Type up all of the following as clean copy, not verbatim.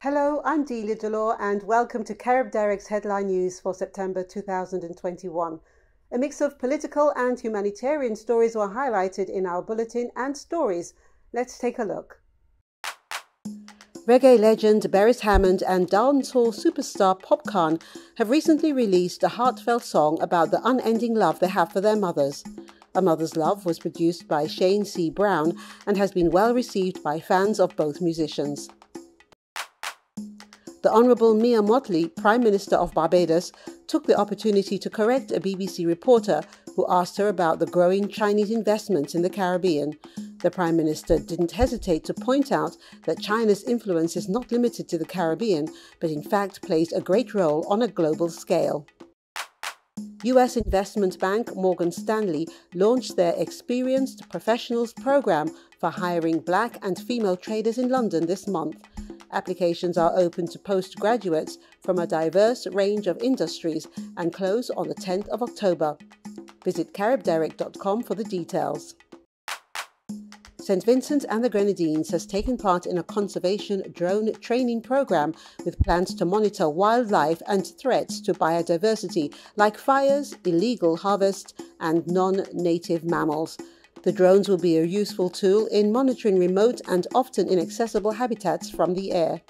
Hello, I'm Delia Delore and welcome to CaribDirect's headline news for September 2021. A mix of political and humanitarian stories were highlighted in our bulletin and stories. Let's take a look. Reggae legend Beres Hammond and dancehall superstar Popcorn have recently released a heartfelt song about the unending love they have for their mothers. A Mother's Love was produced by Shane C. Brown and has been well received by fans of both musicians. The Honourable Mia Mottley, Prime Minister of Barbados, took the opportunity to correct a BBC reporter who asked her about the growing Chinese investments in the Caribbean. The Prime Minister didn't hesitate to point out that China's influence is not limited to the Caribbean, but in fact plays a great role on a global scale. US investment bank Morgan Stanley launched their Experienced Professionals program for hiring black and female traders in London this month. Applications are open to postgraduates from a diverse range of industries and close on the 10th of October. Visit CaribDirect.com for the details. St. Vincent and the Grenadines has taken part in a conservation drone training program with plans to monitor wildlife and threats to biodiversity like fires, illegal harvest, and non-native mammals. The drones will be a useful tool in monitoring remote and often inaccessible habitats from the air.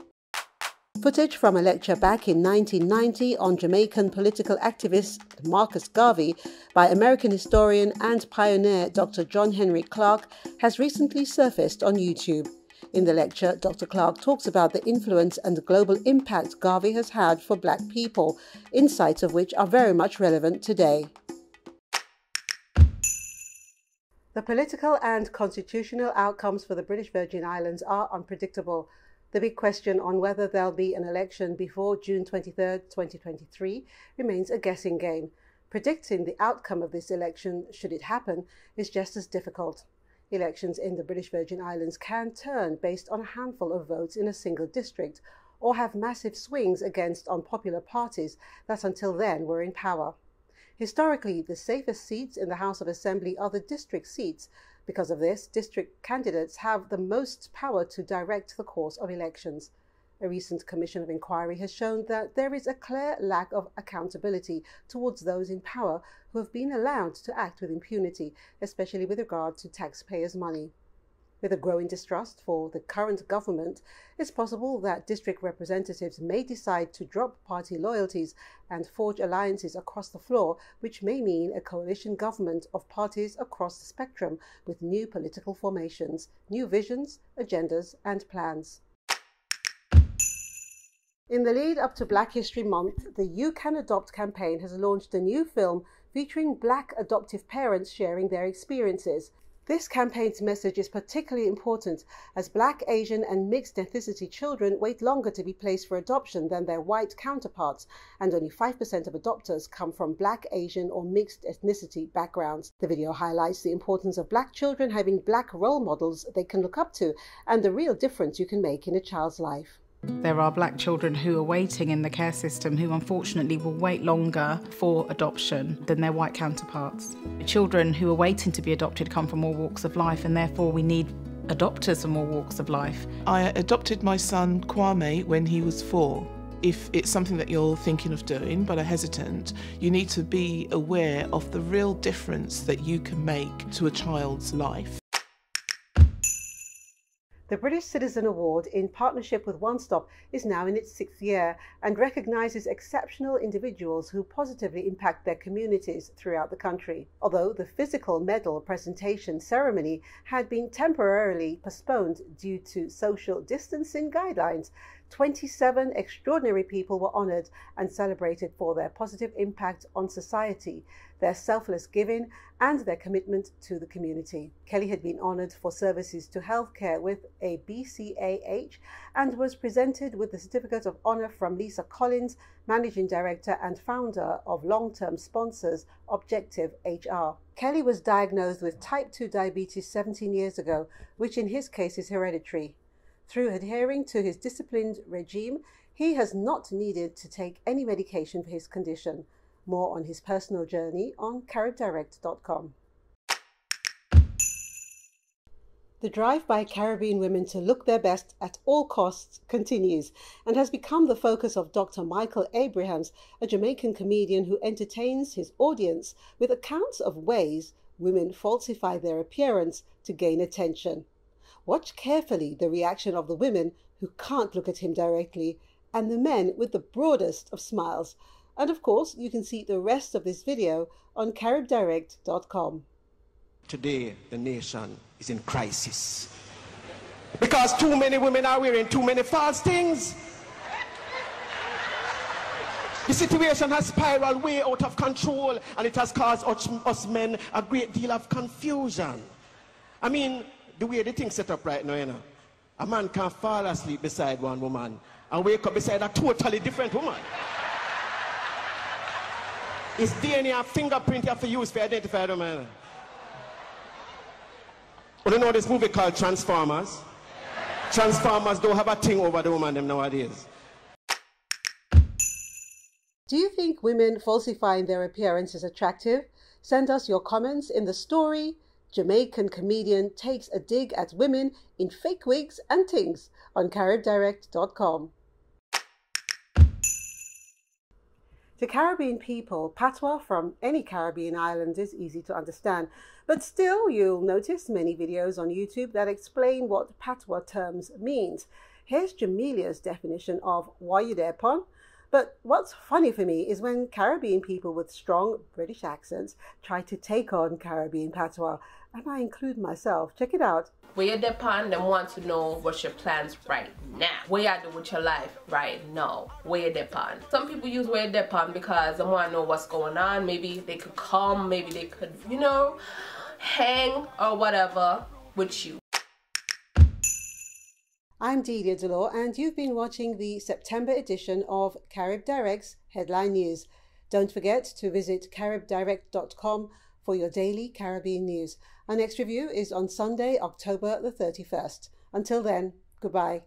Footage from a lecture back in 1990 on Jamaican political activist Marcus Garvey by American historian and pioneer Dr. John Henry Clarke has recently surfaced on YouTube. In the lecture, Dr. Clarke talks about the influence and global impact Garvey has had for black people, insights of which are very much relevant today. The political and constitutional outcomes for the British Virgin Islands are unpredictable. The big question on whether there'll be an election before June 23, 2023 remains a guessing game. Predicting the outcome of this election, should it happen, is just as difficult. Elections in the British Virgin Islands can turn based on a handful of votes in a single district, or have massive swings against unpopular parties that until then were in power. Historically, the safest seats in the House of Assembly are the district seats. Because of this, district candidates have the most power to direct the course of elections. A recent Commission of Inquiry has shown that there is a clear lack of accountability towards those in power who have been allowed to act with impunity, especially with regard to taxpayers' money. With a growing distrust for the current government, it's possible that district representatives may decide to drop party loyalties and forge alliances across the floor, which may mean a coalition government of parties across the spectrum with new political formations, new visions, agendas and plans. In the lead up to Black History Month, the You Can Adopt campaign has launched a new film featuring black adoptive parents sharing their experiences. This campaign's message is particularly important as Black, Asian and mixed ethnicity children wait longer to be placed for adoption than their white counterparts, and only 5% of adopters come from Black, Asian or mixed ethnicity backgrounds. The video highlights the importance of Black children having Black role models they can look up to and the real difference you can make in a child's life. There are black children who are waiting in the care system who unfortunately will wait longer for adoption than their white counterparts. Children who are waiting to be adopted come from all walks of life, and therefore we need adopters from all walks of life. I adopted my son Kwame when he was 4. If it's something that you're thinking of doing but are hesitant, you need to be aware of the real difference that you can make to a child's life. The British Citizen Award, in partnership with One Stop, is now in its 6th year and recognises exceptional individuals who positively impact their communities throughout the country. Although the physical medal presentation ceremony had been temporarily postponed due to social distancing guidelines, 27 extraordinary people were honoured and celebrated for their positive impact on society, their selfless giving and their commitment to the community. Kelly had been honoured for services to healthcare with a BCAH and was presented with the Certificate of Honour from Lisa Collins, Managing Director and Founder of long-term sponsors Objective HR. Kelly was diagnosed with type 2 diabetes 17 years ago, which in his case is hereditary. Through adhering to his disciplined regime, he has not needed to take any medication for his condition. More on his personal journey on CaribDirect.com. The drive by Caribbean women to look their best at all costs continues and has become the focus of Dr. Michael Abrahams, a Jamaican comedian who entertains his audience with accounts of ways women falsify their appearance to gain attention. Watch carefully the reaction of the women who can't look at him directly and the men with the broadest of smiles. And of course, you can see the rest of this video on CaribDirect.com. Today, the nation is in crisis because too many women are wearing too many false things. The situation has spiraled way out of control and it has caused us men a great deal of confusion. I mean, the way the thing's set up right now, a man can fall asleep beside one woman and wake up beside a totally different woman. It's DNA fingerprint you have to use to identify the man. You know this movie called Transformers? Transformers don't have a thing over the woman them nowadays. Do you think women falsifying their appearance is attractive? Send us your comments in the story. Jamaican comedian takes a dig at women in fake wigs and things on CaribDirect.com. To Caribbean people, patois from any Caribbean island is easy to understand, but still you'll notice many videos on YouTube that explain what patois terms means. Here's Jamelia's definition of "why you there, pon?" But what's funny for me is when Caribbean people with strong British accents try to take on Caribbean patois, and I include myself. Check it out. Where you depend, them want to know what's your plans right now. What you do with your life right now. Where you depend. Some people use where you depend because they want to know what's going on. Maybe they could come, maybe they could, you know, hang or whatever with you. I'm Delia Delore and you've been watching the September edition of Carib Direct's Headline News. Don't forget to visit CaribDirect.com for your daily Caribbean news. Our next review is on Sunday, October the 31st. Until then, goodbye.